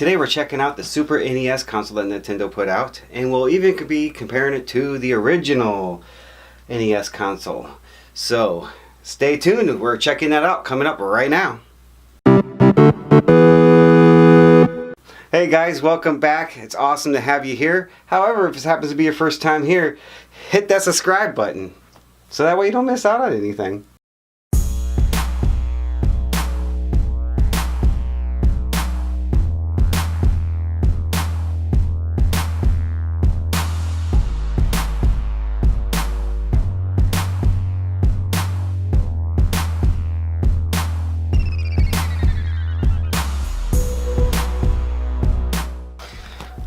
Today we're checking out the Super NES console that Nintendo put out, and we'll even be comparing it to the original NES console. So stay tuned, we're checking that out coming up right now. Hey guys, welcome back. It's awesome to have you here. However, if this happens to be your first time here, hit that subscribe button so that way you don't miss out on anything.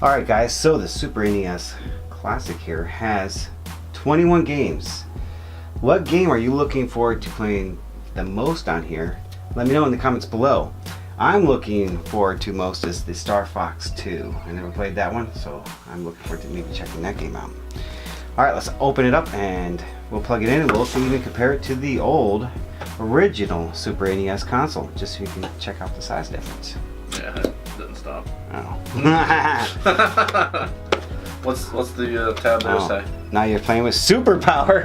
Alright guys, so the Super NES Classic here has 21 games. What game are you looking forward to playing the most on here? Let me know in the comments below. I'm looking forward to most is the Star Fox 2. I never played that one, so I'm looking forward to maybe checking that game out. Alright, let's open it up and we'll plug it in and we'll even compare it to the old original Super NES console, just so you can check out the size difference. Yeah, it didn't stop. Oh. What's the tab there say? Now you're playing with superpower.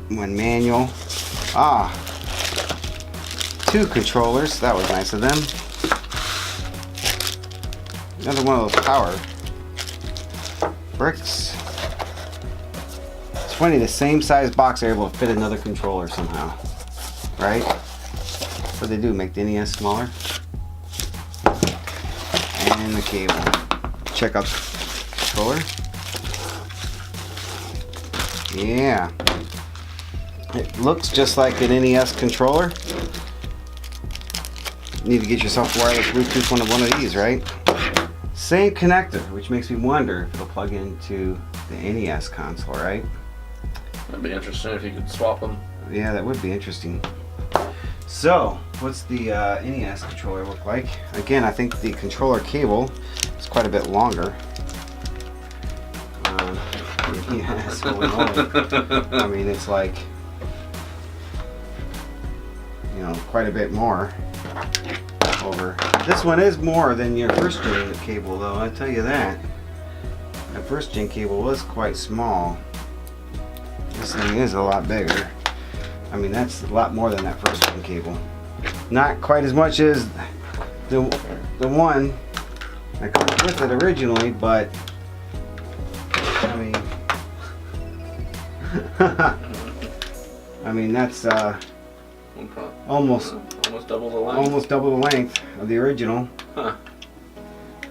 One manual. Ah. 2 controllers. That was nice of them. Another one of those power bricks. It's funny, the same size box they're able to fit another controller somehow. Right? What they do, make the NES smaller. And the cable. Check out the controller. Yeah. It looks just like an NES controller. You need to get yourself a wireless Bluetooth one of these, right? Same connector, which makes me wonder if it'll plug into the NES console, right? That'd be interesting if you could swap them. Yeah, that would be interesting. So, what's the NES controller look like? Again, I think the controller cable is quite a bit longer. Yeah, it's so annoying. I mean, it's like, you know, quite a bit more over. This one is more than your first gen cable, though, I'll tell you that. That first gen cable was quite small. This thing is a lot bigger. I mean, that's a lot more than that first gen cable. Not quite as much as the one that comes with it originally, but I mean, I mean that's almost double the length. Almost double the length of the original. Huh.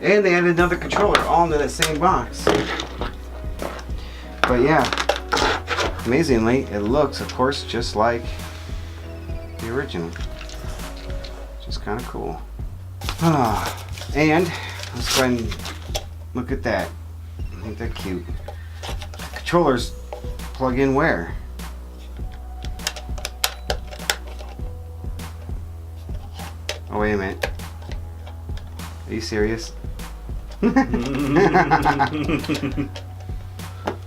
And they added another controller all into that same box. But yeah. Amazingly, it looks, of course, just like the original. Just kind of cool. And let's go ahead and look at that. Ain't that cute? The controllers plug in where? Oh, wait a minute. Are you serious?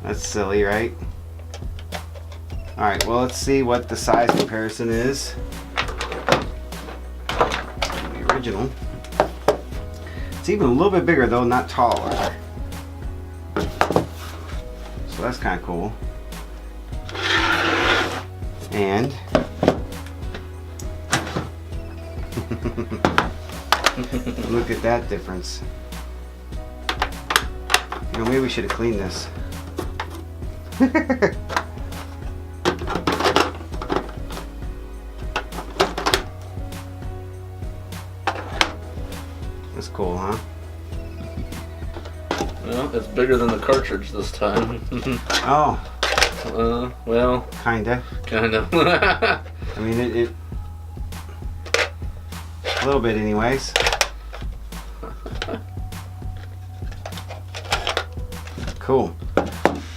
That's silly, right? Alright, well, let's see what the size comparison is. The original. It's even a little bit bigger, though, not taller. So that's kind of cool. And look at that difference. You know, maybe we should have cleaned this. That's cool, huh? Well, it's bigger than the cartridge this time. Oh. Well. Kinda. Kinda. I mean, it a little bit anyways. Cool.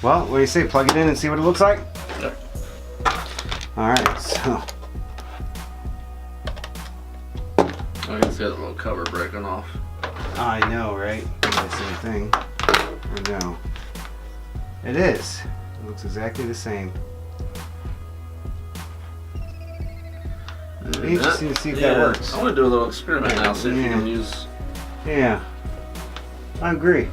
Well, what do you say? Plug it in and see what it looks like? Yep. Alright, so. I can see that little cover breaking off. I know, right? The same thing. I know. It is. It looks exactly the same. Be interesting to see if that works. I want to do a little experiment now, see if you can use. Yeah, I agree.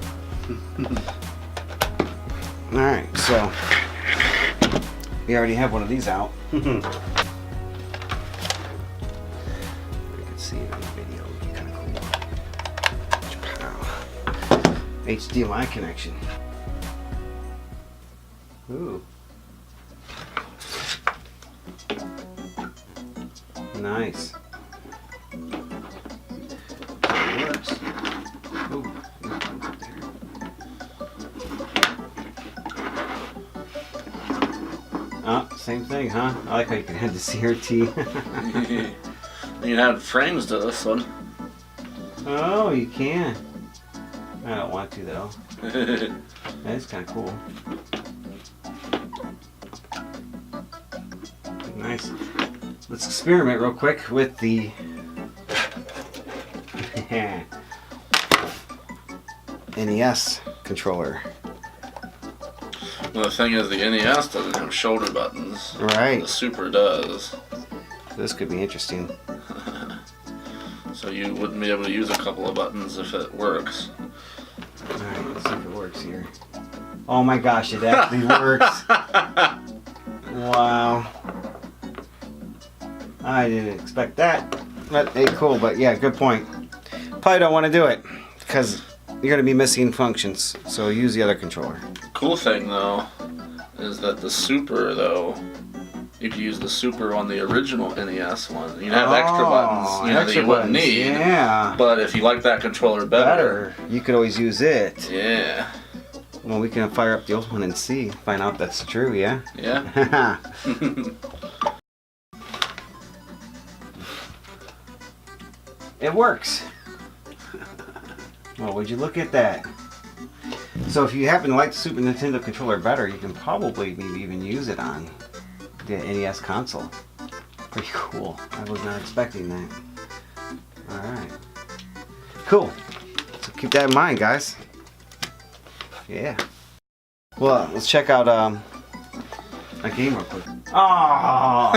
All right, so we already have one of these out. You can see it on the video. It'd be kind of cool. HDMI connection. Ooh. Nice. It works. Ooh. Oh, same thing, huh? I like how you can add the CRT. You can add frames to this one. Oh, you can. I don't want to though. That's kind of cool. Nice. Let's experiment real quick with the NES controller. Well, the thing is, the NES doesn't have shoulder buttons. Right. The Super does. This could be interesting. So you wouldn't be able to use a couple of buttons if it works. Alright, let's see if it works here. Oh my gosh, it actually works. Wow. I didn't expect that. But hey, cool, but yeah, good point. Probably don't want to do it because you're going to be missing functions. So use the other controller. Cool thing though is that the Super though, you could use the Super on the original NES one. You'd have extra buttons, that you wouldn't need. Yeah. But if you like that controller better, you could always use it. Yeah. Well, we can fire up the old one and see, find out if that's true. Yeah. Yeah. It works. Well, would you look at that? So if you happen to like the Super Nintendo controller better, you can probably maybe even use it on the NES console. Pretty cool. I was not expecting that. Alright. Cool. So keep that in mind, guys. Yeah. Well, let's check out a game real quick. Oh!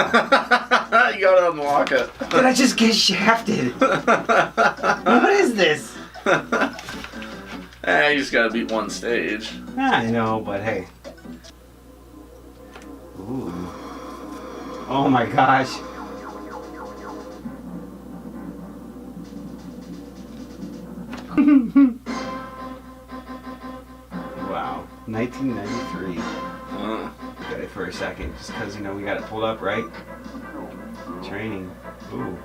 You gotta unlock it. Did I just get shafted? What is this? You just gotta beat one stage. I know, but hey. Ooh. Oh my gosh. Wow. 1993. Got it for a second, just because, you know, we got it pulled up, right? Training. Ooh.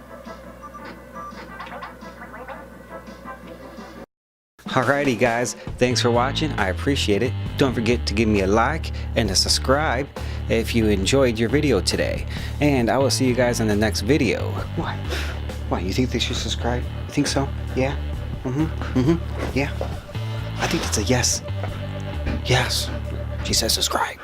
Alrighty guys, thanks for watching. I appreciate it. Don't forget to give me a like and to subscribe if you enjoyed your video today. And I will see you guys in the next video. What? What, you think they should subscribe? You think so? Yeah? Yeah? I think it's a yes. Yes. She says subscribe.